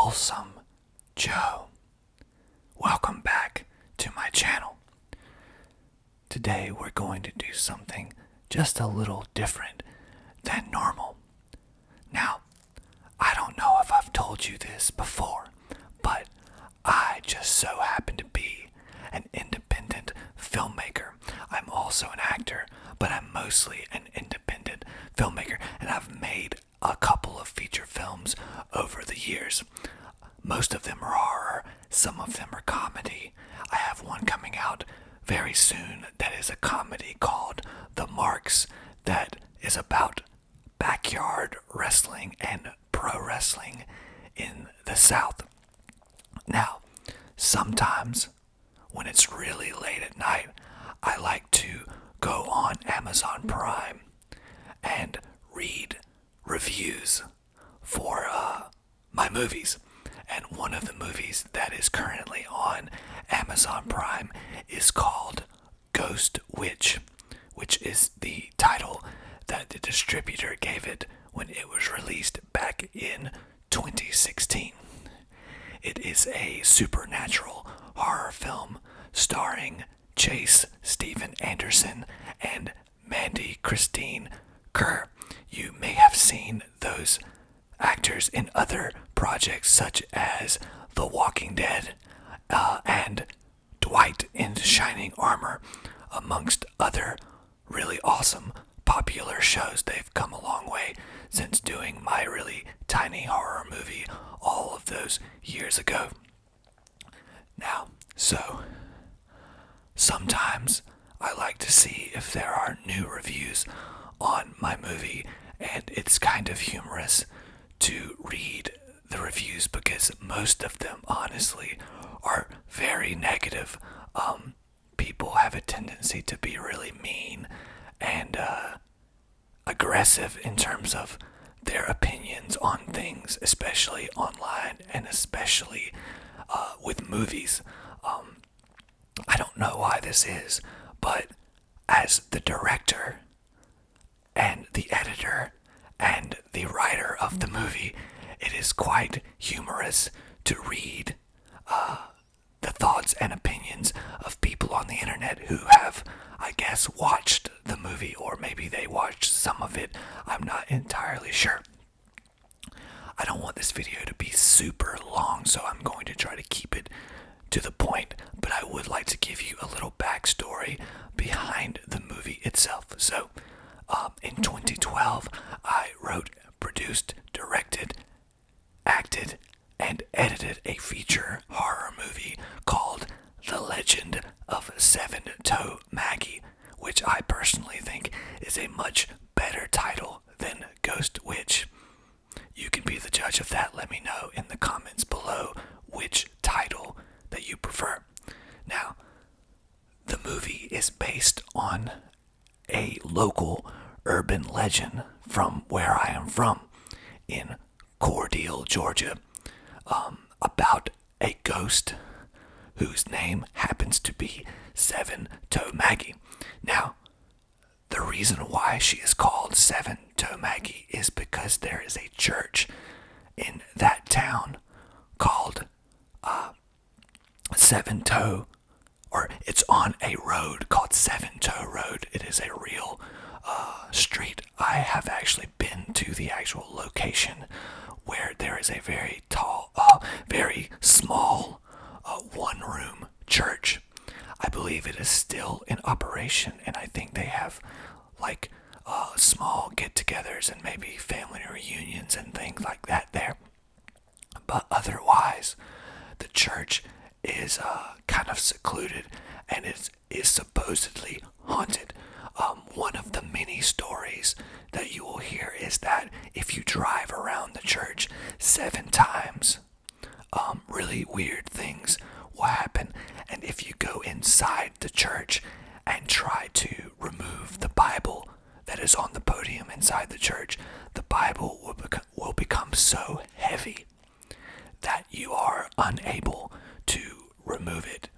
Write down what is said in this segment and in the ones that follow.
Wholesome Joe. Welcome back to my channel. Today we're going to do something just a little different than normal. Now, I don't know if I've told you this before, but I just so happen to be an independent filmmaker. I'm also an actor, but I'm mostly an independent filmmaker, and I've made a couple of feature films over the years. Most of them are horror, some of them are comedy. I have one coming out very soon that is a comedy called The Marks that is about backyard wrestling and pro wrestling in the South. Now, sometimes when it's really late at night, I like to go on Amazon Prime and read reviews for my movies. And one of the movies that is currently on Amazon Prime is called Ghost Witch, which is the title that the distributor gave it when it was released back in 2016. It is a supernatural horror film starring Chase Stephen Anderson and Mandy Christine Kerr. You may have seen those actors in other projects such as The Walking Dead and Dwight in Shining Armor, amongst other really awesome popular shows. They've come a long way since doing My Really Tiny Horror Movie all of those years ago. Now, so sometimes I like to see if there are new reviews on my movie, and it's kind of humorous to read the reviews because most of them honestly are very negative. People have a tendency to be really mean and aggressive in terms of their opinions on things, especially online and especially with movies. I don't know why this is, but as the director and the editor and the writer of the movie, it is quite humorous to read the thoughts and opinions of people on the internet who have, I guess, watched the movie, or maybe they watched some of it. I'm not entirely sure. I don't want this video to be super long, so I'm going to try to keep it to the point, but I would like to give you a little backstory behind the movie itself. So, in 2012, I wrote, produced, directed, acted, and edited a feature horror movie called The Legend of Seven Toe Maggie, which I personally think is a much better title than Ghost Witch. You can be the judge of that. Let me know in the comments below which title that you prefer. Now, the movie is based on a local urban legend from where I am from, in Cordele, Georgia, about a ghost whose name happens to be Seven Toe Maggie. Now, the reason why she is called Seven Toe Maggie is because there is a church in that town called Seven Toe, or it's on a road called Seven Toe Road. It is a real street. I have actually been to the actual location where there is a very tall, very small one-room church. I believe it is still in operation, and I think they have like small get-togethers and maybe family reunions and things like that there. But otherwise, the church is kind of secluded, and it is supposedly haunted. One of the many stories that you will hear is that if you drive around the church 7 times, really weird things will happen. And if you go inside the church and try to remove the Bible that is on the podium inside the church, the Bible will become so heavy that you are unable to remove it.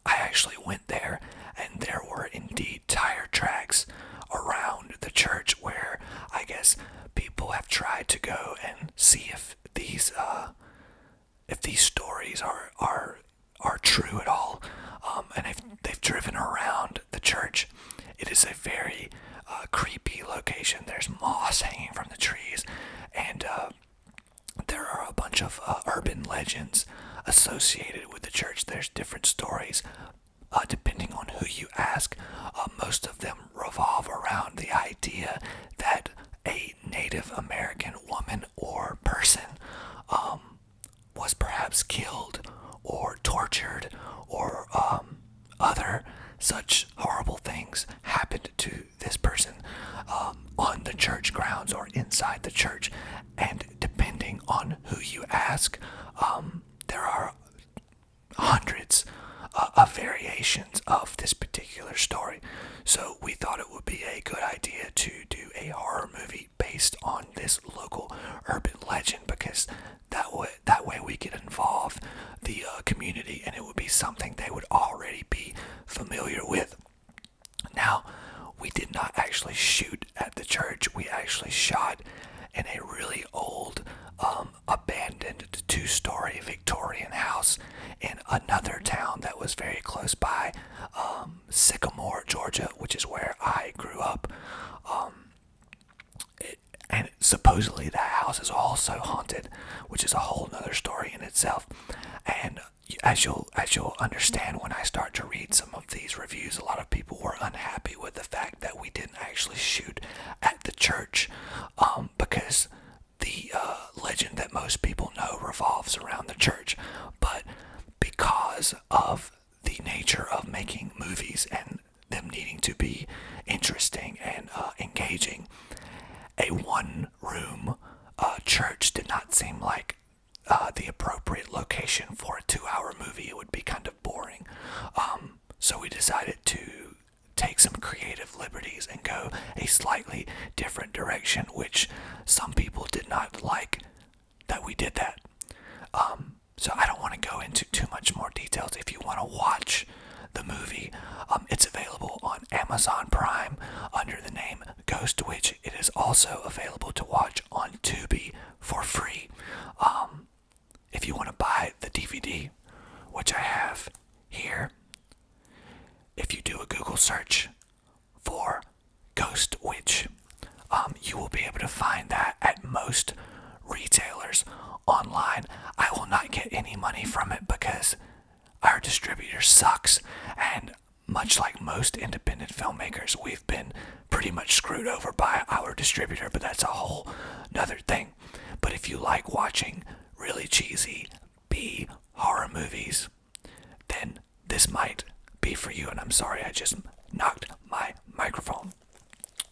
I actually went there, and there were indeed tire tracks around the church where I guess people people have tried to go and see if these stories are true at all, and they've driven around the church. It is a very creepy location. There's moss hanging from the trees, and there are a bunch of urban legends associated with the church. There's different stories depending on who you ask. Most of them revolve around the idea that a Native American woman or person was perhaps killed or tortured, or other such horrible things happened to this person on the church grounds or inside the church. And depending on who you ask, there are hundreds of variations of this particular story. So we thought it would be a good idea to do a horror movie based on this local urban legend, because that way we could involve the community, and it would be something they would already be familiar with. Now, we did not actually shoot at the church. We actually shot in a really old, abandoned 2-story Victorian house in another town that was very close by, Sycamore, Georgia, which is where I grew up. And supposedly that house is also haunted, which is a whole nother story in itself. And as you'll understand when I start to read some of these reviews, a lot of people were unhappy with the fact that we didn't actually shoot at the church, because the legend that most people know revolves around the church. But because of the nature of making movies and them needing to be interesting and engaging, a one-room church did not seem like the appropriate location for a 2-hour movie. It would be kind of boring. So we decided to take some creative liberties and go a slightly different direction, which some people did not like that we did that. So I don't want to go into too much more details. If you want to watch the movie, it's available on Amazon Prime under the name Ghost Witch. It is also available to watch on Tubi for free. If you want to buy the DVD, which I have here, if you do a Google search for Ghost Witch, you will be able to find that at most retailers online. I will not get any money from it because our distributor sucks, and much like most independent filmmakers, we've been pretty much screwed over by our distributor, but that's a whole nother thing. But if you like watching really cheesy B horror movies, then this might be for you. And I'm sorry, I just knocked my microphone.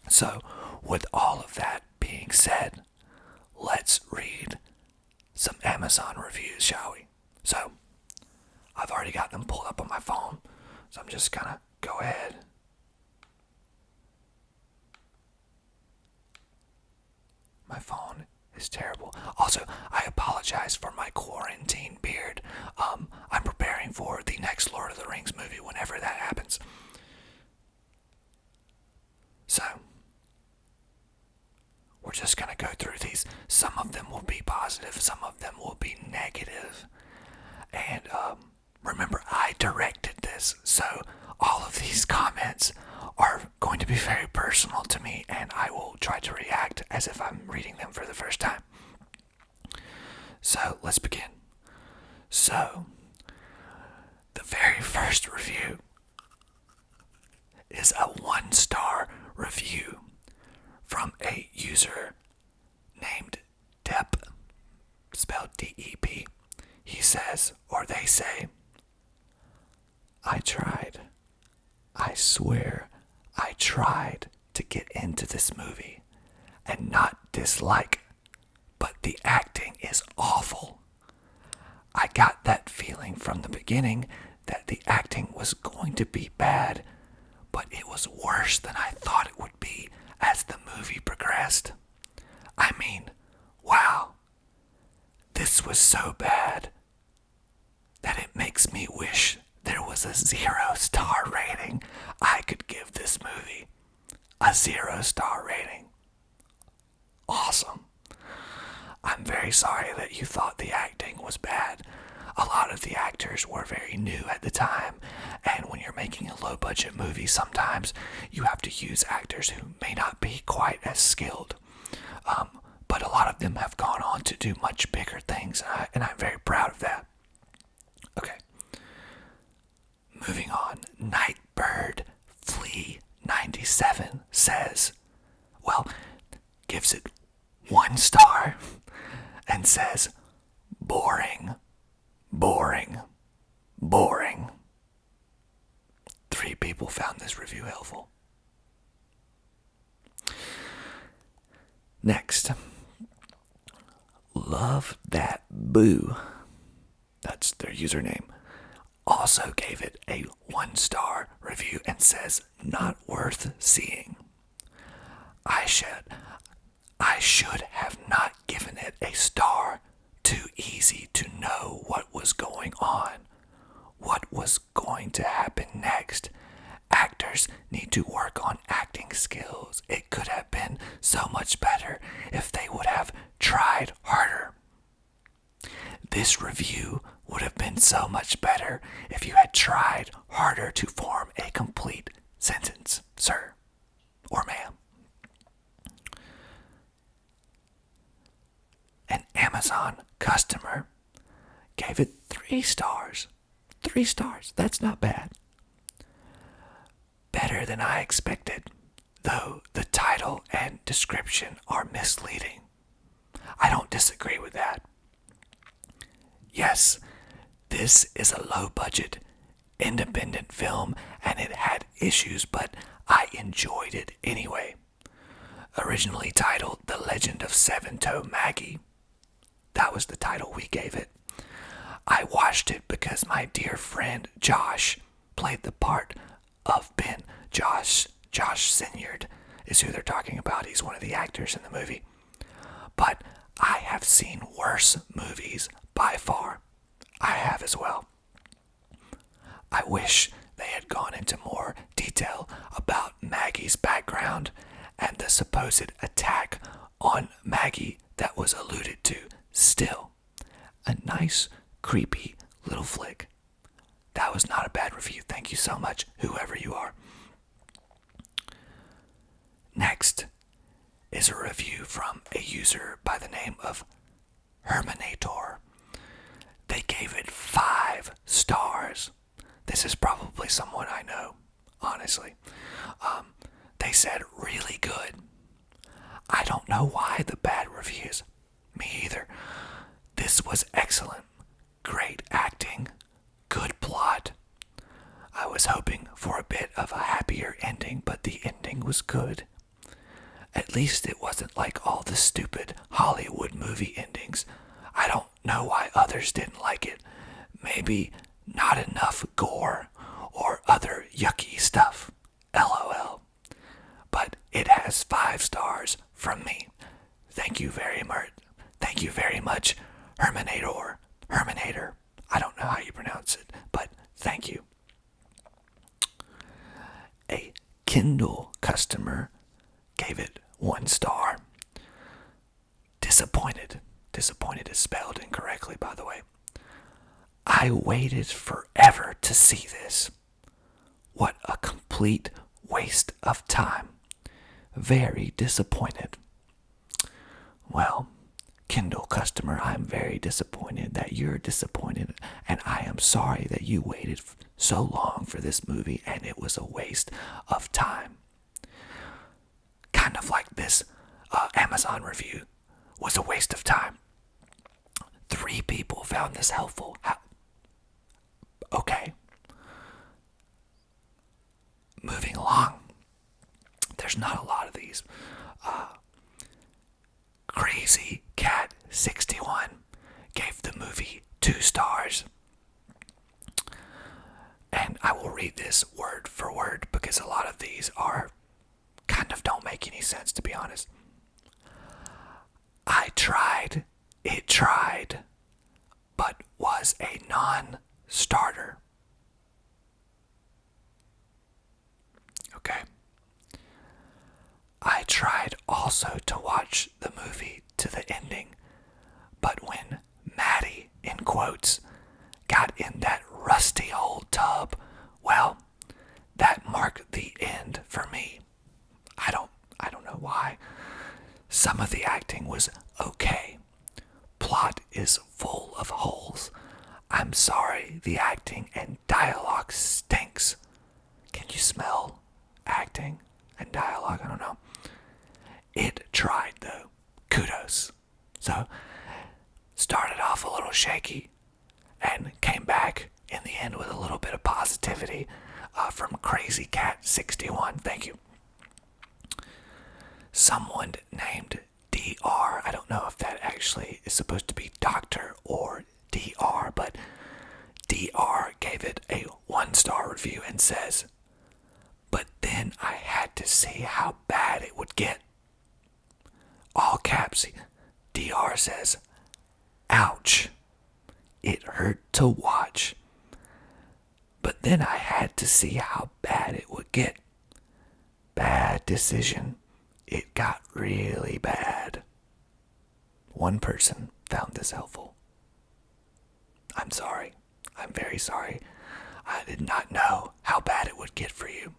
So with all of that being said, let's read some Amazon reviews, shall we? So I've already got them pulled up on my phone, so I'm just gonna go ahead. My phone is terrible. Also, I apologize for my quarantine beard. I'm preparing for the next Lord of the Rings movie whenever that happens. So, we're just gonna go through these. Some of them will be positive, some of them will be negative. And remember, I directed this, so all of these comments are going to be very personal to me, and I will try to react as if I'm reading them for the first time. So, let's begin. So, the very first review is a 1-star review from a user named Dep, spelled D-E-P. He says, or they say, I tried. I swear I tried to get into this movie and not dislike, but the acting is awful. I got that feeling from the beginning that the acting was going to be bad, but it was worse than I thought it would be as the movie progressed. I mean, wow. This was so bad that it makes me wish there was a 0-star rating. I could give this movie a 0-star rating. Awesome. I'm very sorry that you thought the acting was bad. A lot of the actors were very new at the time, and when you're making a low budget movie, sometimes you have to use actors who may not be quite as skilled. But a lot of them have gone on to do much bigger things, and I'm very proud of that. Okay. Moving on. Nightbird Flea 97 says, well, gives it 1 star and says, boring, boring, boring. 3 people found this review helpful. Next, Love That Boo, that's their username, also gave it a 1-star review and says, not worth seeing. I should have not given it a star. Too easy to know what was going on, what was going to happen next. Actors need to work on acting skills. It could have been so much better if they would have tried harder. This review would have been so much better if you had tried harder to form a complete sentence, sir or ma'am. An Amazon customer gave it 3 stars. 3 stars, that's not bad. Better than I expected, though the title and description are misleading. I don't disagree with that. Yes, this is a low-budget, independent film, and it had issues, but I enjoyed it anyway. Originally titled The Legend of Seven-Toe Maggie. That was the title we gave it. I watched it because my dear friend Josh played the part of Ben. Josh Sinyard is who they're talking about. He's one of the actors in the movie. But I have seen worse movies by far. I have as well. I wish they had gone into more detail about Maggie's background and the supposed attack on Maggie that was alluded to. Still, a nice, creepy little flick. That was not a bad review. Thank you so much, whoever you are. Next is a review from a user by the name of Herminator. They gave it 5 stars. This is probably someone I know, honestly. They said really good. I don't know why the bad reviews. Me either. This was excellent. Great acting. Good plot. I was hoping for a bit of a happier ending, but the ending was good. At least it wasn't like all the stupid Hollywood movie endings. I don't know why others didn't like it. Maybe not enough gore or other yucky stuff. LOL. But it has 5 stars from me. Thank you very much. Thank you very much, Herminator. I don't know how you pronounce it, but thank you. A Kindle customer gave it 1 star. Disappointed. Disappointed is spelled incorrectly, by the way. I waited forever to see this. What a complete waste of time. Very disappointed. Well, Kindle customer, I'm very disappointed that you're disappointed, and I am sorry that you waited so long for this movie and it was a waste of time. Kind of like this Amazon review was a waste of time. 3 people found this helpful. Okay. Moving along. There's not a lot of these. Crazy Cat 61 gave the movie 2 stars. And I will read this word for word because a lot of these are kind of don't make any sense, to be honest. I tried, it tried, but was a non-starter. Okay. I tried also to watch the movie to the ending, quotes, got in that rusty old tub, well, that marked the end for me. I don't know why. Some of the acting was okay. Plot is full of holes. I'm sorry, the acting and dialogue stinks. Can you smell acting and dialogue? I don't know. It tried though. Kudos. So, started off a little shaky and came back in the end with a little bit of positivity from Crazy Cat 61. Thank you. Someone named DR. I don't know if that actually is supposed to be Doctor or DR, but DR gave it a 1-star review and says, but then I had to see how bad it would get. All caps, DR says, ouch. It hurt to watch. But then I had to see how bad it would get. Bad decision. It got really bad. One person found this helpful. I'm sorry. I'm very sorry. I did not know how bad it would get for you.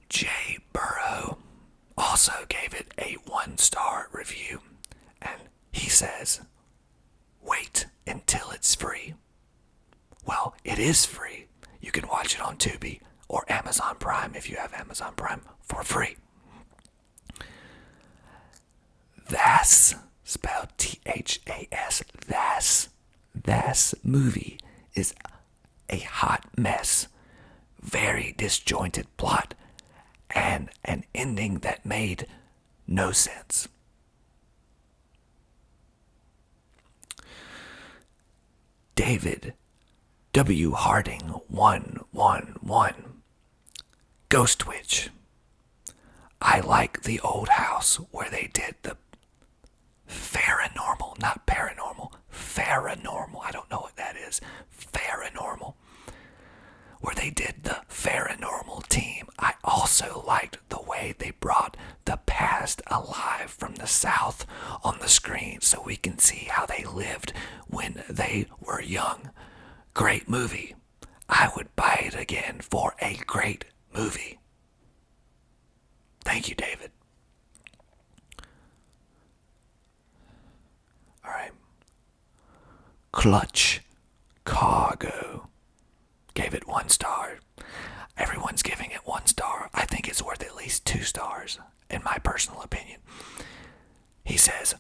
Jay Burrow also gave it a 1-star review, and he says, wait until it's free. Well, it is free. You can watch it on Tubi or Amazon Prime if you have Amazon Prime for free. That's spelled T-H-A-S. That's movie is a hot mess. Very disjointed plot and an ending that made no sense. David W. Harding 111. Ghost Witch. I like the old house where they did the paranormal, not paranormal, paranormal. I don't know what that is. Paranormal. Where they did the paranormal team. I also liked the way they brought the past alive from the South on the screen so we can see how they lived when they were young. Great movie. I would buy it again for a great movie. Thank you, David. All right. Clutch Cargo gave it 1 star. Everyone's giving it 1 star. I think it's worth at least 2 stars, in my personal opinion. He says,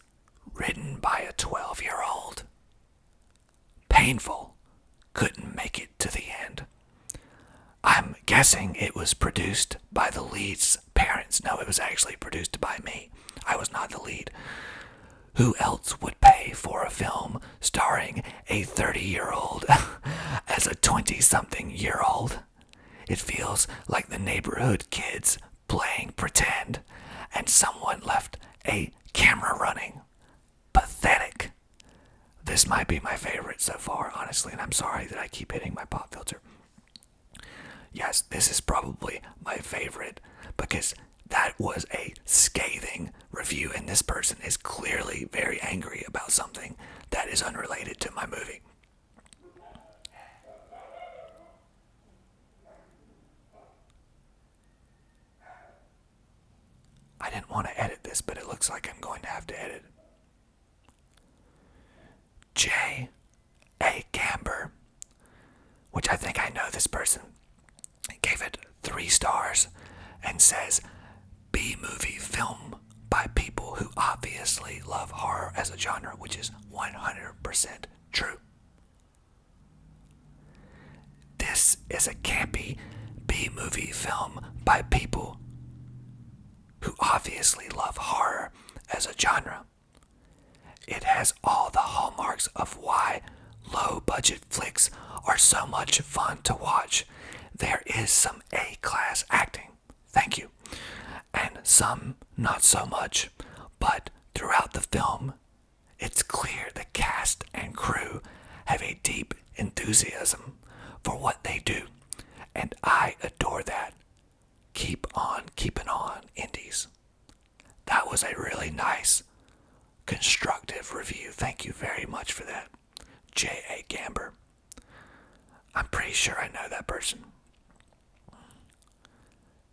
written by a 12-year-old. Painful. Couldn't make it to the end. I'm guessing it was produced by the lead's parents. No, it was actually produced by me. I was not the lead. Who else would pay for a film starring a 30-year-old as a 20-something-year-old? It feels like the neighborhood kids playing pretend, and someone left a camera running. Pathetic. This might be my favorite so far, honestly, and I'm sorry that I keep hitting my pop filter. Yes, this is probably my favorite because that was a scathing review, and this person is clearly very angry about something that is unrelated to my movie. I didn't want to edit this, but it looks like I'm going to have to edit. J. A. Gamber, which I think I know this person, gave it 3 stars and says, B-movie film by people who obviously love horror as a genre, which is 100% true. This is a campy B-movie film by people who obviously love horror as a genre. It has all the hallmarks of why low-budget flicks are so much fun to watch. There is some A-class acting, thank you, and some not so much, but throughout the film, it's clear the cast and crew have a deep enthusiasm for what they do, and I adore that. Keep on keeping on, indies. That was a really nice constructive review. Thank you very much for that, J.A. Gamber. I'm pretty sure I know that person.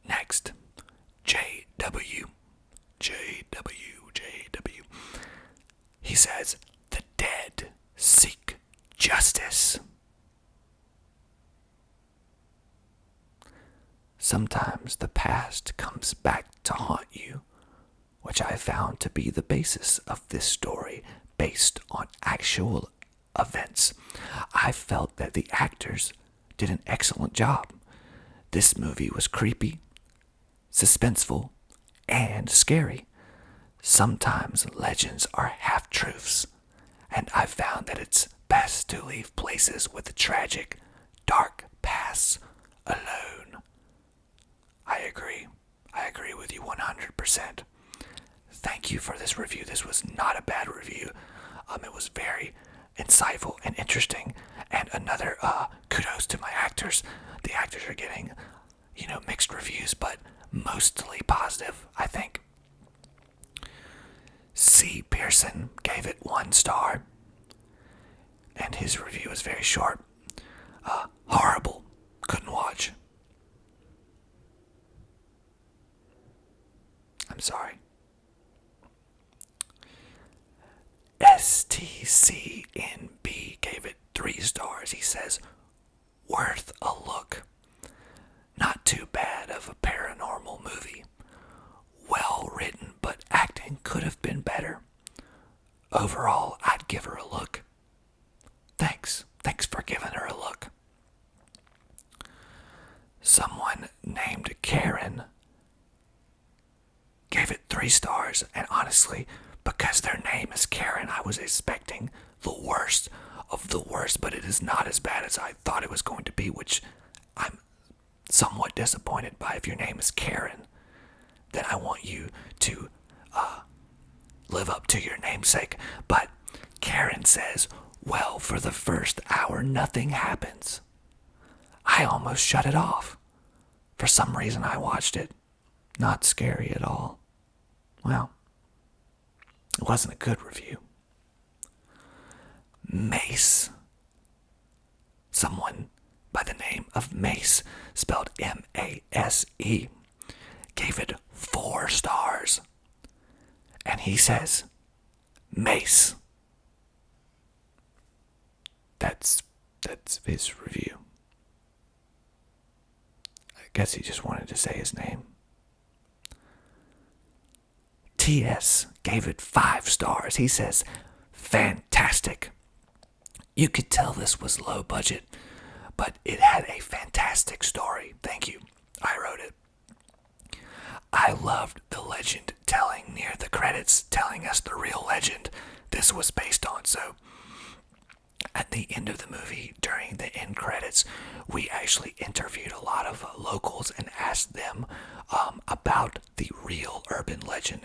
Next, J.W. J.W. He says, the dead seek justice. Sometimes the past comes back to haunt you, which I found to be the basis of this story based on actual events. I felt that the actors did an excellent job. This movie was creepy, suspenseful, and scary. Sometimes legends are half-truths, and I found that it's best to leave places with tragic, dark pasts alone. I agree. I agree with you 100%. Thank you for this review. This was not a bad review. It was very insightful and interesting. And another kudos to my actors. The actors are getting, mixed reviews, but mostly positive, I think. C. Pearson gave it 1 star. And his review is very short. Horrible. Couldn't watch. I'm sorry. STCNB gave it 3 stars. He says, worth a look. Not too bad of a paranormal movie. Well written, but acting could have been better. Overall, I'd give her a look. Thanks for giving her a look. Someone named Karen gave it 3 stars, and honestly, because their name is Karen, I was expecting the worst of the worst, but it is not as bad as I thought it was going to be, which I'm somewhat disappointed by. If your name is Karen, then I want you to live up to your namesake. But Karen says, well, for the first hour, nothing happens. I almost shut it off. For some reason, I watched it. Not scary at all. Well, it wasn't a good review. Mace. Someone by the name of Mace, spelled M-A-S-E, gave it 4 stars. And he says, Mace. That's his review. I guess he just wanted to say his name. T.S. gave it 5 stars. He says, fantastic. You could tell this was low budget, but it had a fantastic story. Thank you. I wrote it. I loved the legend telling near the credits, telling us the real legend this was based on. So at the end of the movie, during the end credits, we actually interviewed a lot of locals and asked them about the real urban legend,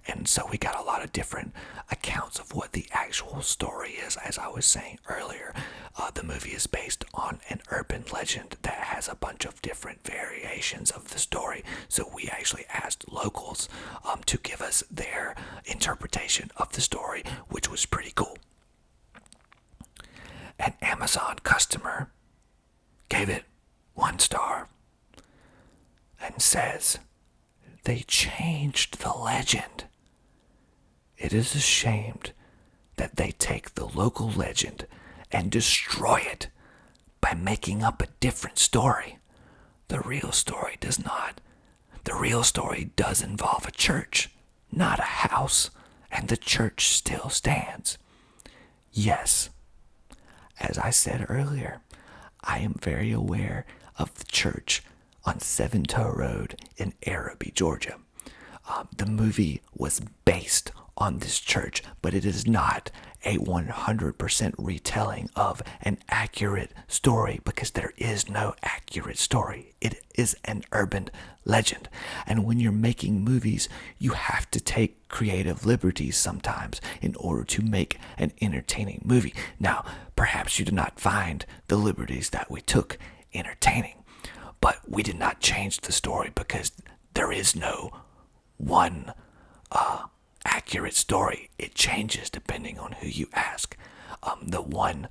and so we got a lot of different accounts of what the actual story is. As I was saying earlier, the movie is based on an urban legend that has a bunch of different variations of the story, so we actually asked locals to give us their interpretation of the story, which was pretty cool. An Amazon customer gave it 1 star and says, they changed the legend. It is ashamed that they take the local legend and destroy it by making up a different story. The real story does not. The real story does involve a church, not a house, and the church still stands. Yes, as I said earlier, I am very aware of the church on Seven Toe Road in Araby, Georgia. The movie was based on this church, but it is not a 100% retelling of an accurate story, because there is no accurate story. It is an urban legend. And when you're making movies, you have to take creative liberties sometimes in order to make an entertaining movie. Now, perhaps you did not find the liberties that we took entertaining, but we did not change the story because there is no one accurate story. It changes depending on who you ask. The one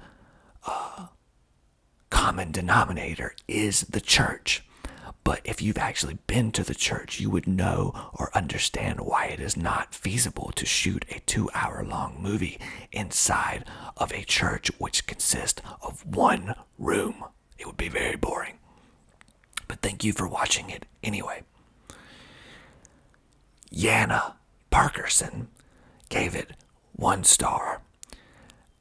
common denominator is the church. But if you've actually been to the church, you would know or understand why it is not feasible to shoot a 2-hour-long movie inside of a church which consists of one room. It would be very boring. But thank you for watching it anyway. Yana Parkerson gave it 1 star.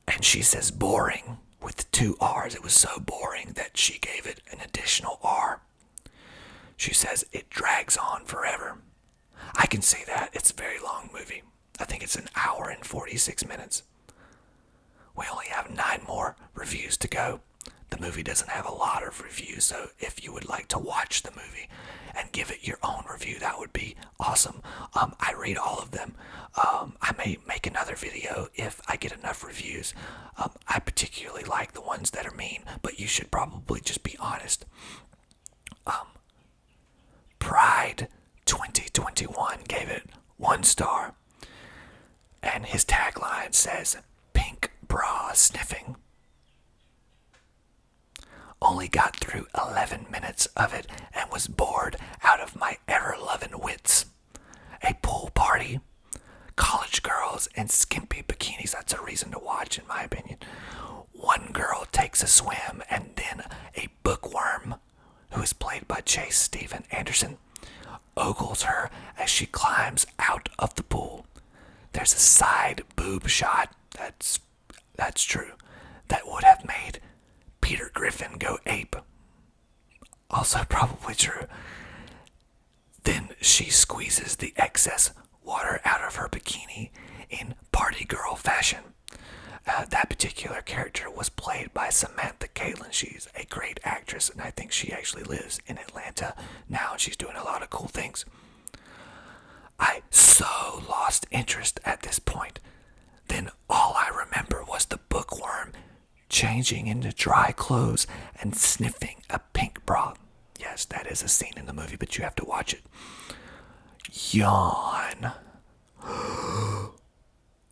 And she says boring with 2 R's. It was so boring that she gave it an additional R. She says it drags on forever. I can see that. It's a very long movie. I think it's 1 hour and 46 minutes. We only have 9 more reviews to go. The movie doesn't have a lot of reviews, so if you would like to watch the movie and give it your own review, that would be awesome. I read all of them. I may make another video if I get enough reviews. I particularly like the ones that are mean, but you should probably just be honest. Pride 2021 gave it 1 star, and his tagline says, "Pink bra sniffing." Only got through 11 minutes of it and was bored out of my ever-loving wits. A pool party, college girls, and skimpy bikinis. That's a reason to watch, in my opinion. One girl takes a swim, and then a bookworm, who is played by Chase Stephen Anderson, ogles her as she climbs out of the pool. There's a side boob shot, that's true, that would have made Peter Griffin go ape. Also probably true. Then she squeezes the excess water out of her bikini in party girl fashion. That particular character was played by Samantha Caitlin. She's a great actress, and I think she actually lives in Atlanta now, and she's doing a lot of cool things. I so lost interest at this point. Then all I remember was the bookworm changing into dry clothes and sniffing a pink bra. Yes, that is a scene in the movie, but you have to watch it. Yawn.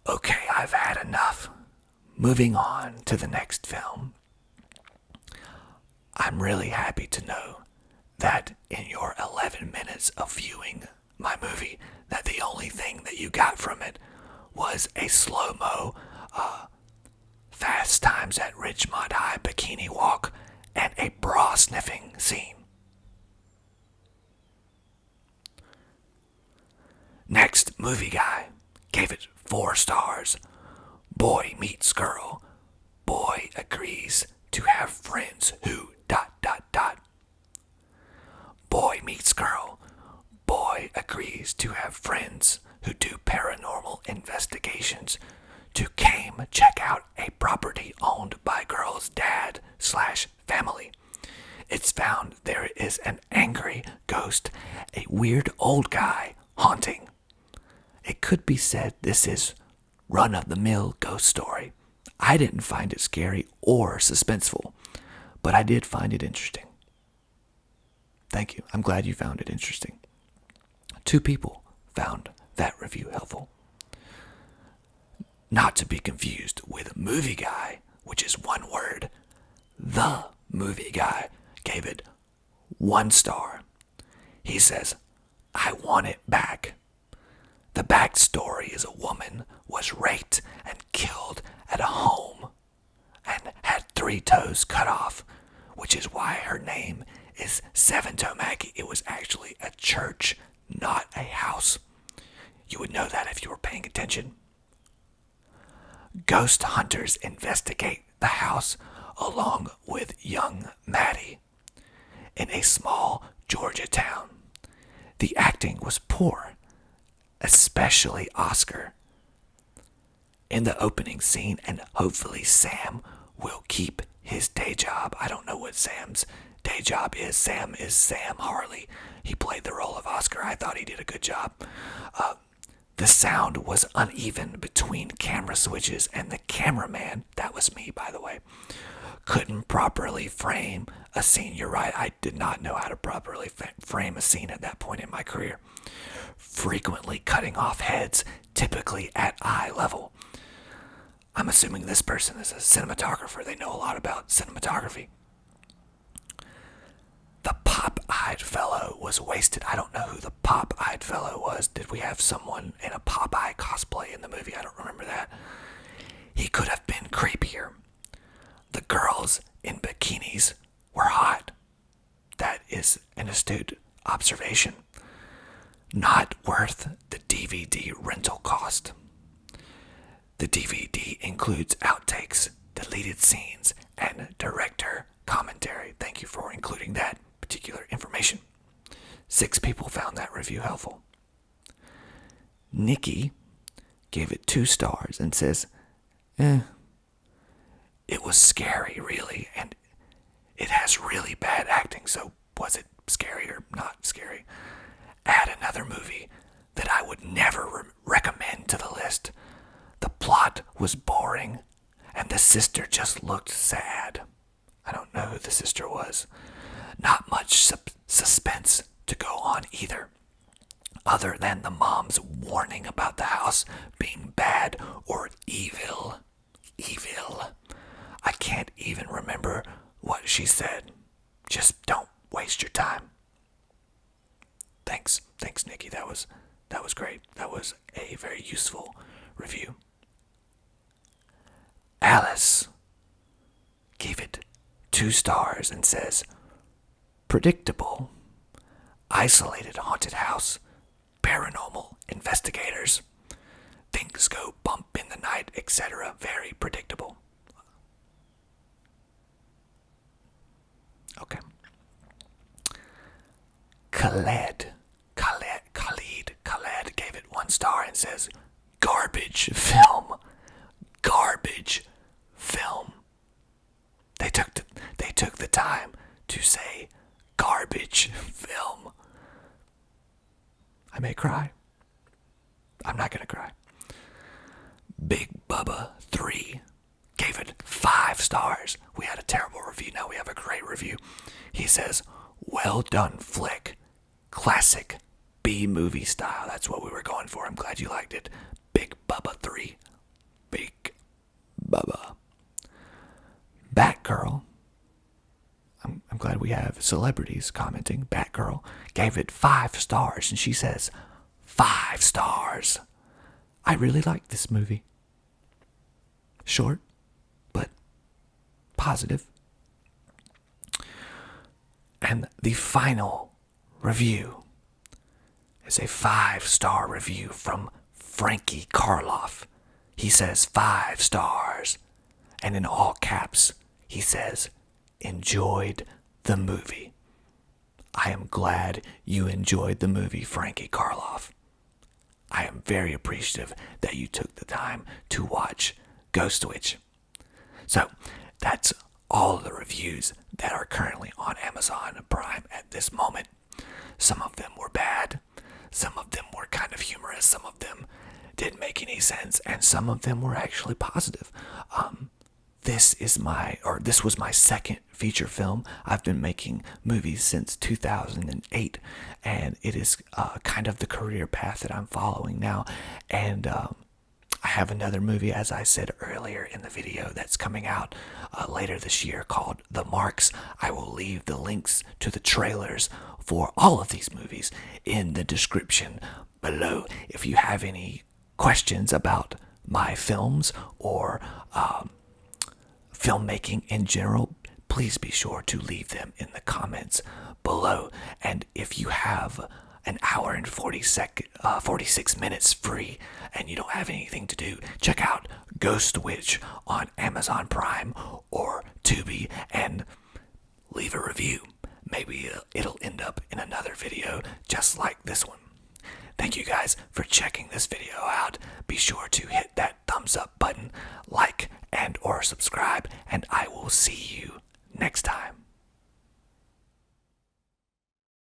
Okay, I've had enough. Moving on to the next film. I'm really happy to know that in your 11 minutes of viewing my movie, that the only thing that you got from it was a slow-mo Fast Times at Ridgemont High bikini walk and a bra sniffing scene. Next, Movie Guy gave it 4 stars. Boy meets girl. Boy agrees to have friends who ... Boy meets girl. Boy agrees to have friends who do paranormal investigations to check out a property owned by girl's dad/family. It's found there is an angry ghost, a weird old guy haunting. It could be said this is run-of-the-mill ghost story. I didn't find it scary or suspenseful, but I did find it interesting. Thank you. I'm glad you found it interesting. 2 people found that review helpful. Not to be confused with Movie Guy, which is one word. The Movie Guy gave it 1 star. He says, "I want it back." The backstory is a woman was raped and killed at a home and had 3 toes cut off, which is why her name is Seven Toe Maggie. It was actually a church, not a house. You would know that if you were paying attention. Ghost hunters investigate the house along with young Maddie in a small Georgia town. The acting was poor, especially Oscar in the opening scene, and hopefully Sam will keep his day job. I don't know what Sam's day job is. Sam is Sam Harley. He played the role of Oscar. I thought he did a good job. The sound was uneven between camera switches, and the cameraman, that was me by the way, couldn't properly frame a scene. You're right, I did not know how to properly frame a scene at that point in my career. Frequently cutting off heads typically at eye level. I'm assuming this person is a cinematographer. They know a lot about cinematography. The pop-eyed fellow was wasted. I don't know who the pop-eyed fellow was. Did we have someone in a Popeye cosplay in the movie? I don't remember that. He could have been creepier. The girls in bikinis were hot. That is an astute observation. Not worth the DVD rental cost. The DVD includes outtakes, deleted scenes, and director commentary. Thank you for including that particular information. 6 people found that review helpful. Nikki gave it 2 stars and says, it was scary, really, and it has really bad acting, so was it scary or not scary? Add another movie that I would never recommend to the list. The plot was boring, and the sister just looked sad. I don't know who the sister was. Not much suspense to go on either, other than the mom's warning about the house being bad or evil. Evil. I can't even remember what she said. Just don't waste your time. Thanks, Nikki. That was great. That was a very useful review. Alice gave it 2 stars and says, predictable, isolated haunted house, paranormal investigators, things go bump in the night, etc. Very predictable. Okay. Khaled gave it 1 star and says, garbage film. Garbage film. They took the time to say garbage film. I may cry. I'm not gonna cry. Big Bubba 3 gave it 5 stars. We had a terrible review, now we have a great review. He says, well done flick. Classic B-movie style. That's what we were going for. I'm glad you liked it. Big Bubba 3. Big Bubba. Batgirl. I'm glad we have celebrities commenting. Batgirl gave it 5 stars, and she says, 5 stars. I really like this movie. Short, but positive. And the final review is a 5-star review from Frankie Karloff. He says 5 stars, and in all caps, he says, enjoyed the movie. I am glad you enjoyed the movie, Frankie Karloff. I am very appreciative that you took the time to watch Ghost Witch. So, that's all the reviews that are currently on Amazon Prime at this moment. Some of them were bad, some of them were kind of humorous, some of them didn't make any sense, and some of them were actually positive. This was my second feature film. I've been making movies since 2008, and it is kind of the career path that I'm following now. And I have another movie, as I said earlier in the video, that's coming out later this year called The Marks. I will leave the links to the trailers for all of these movies in the description below. If you have any questions about my films or filmmaking in general, please be sure to leave them in the comments below. And if you have an hour and 46 minutes free and you don't have anything to do, check out Ghost Witch on Amazon Prime or Tubi and leave a review. Maybe it'll end up in another video just like this one. Thank you guys for checking this video out. Be sure to hit that thumbs up button, like and or subscribe, and I will see you next time.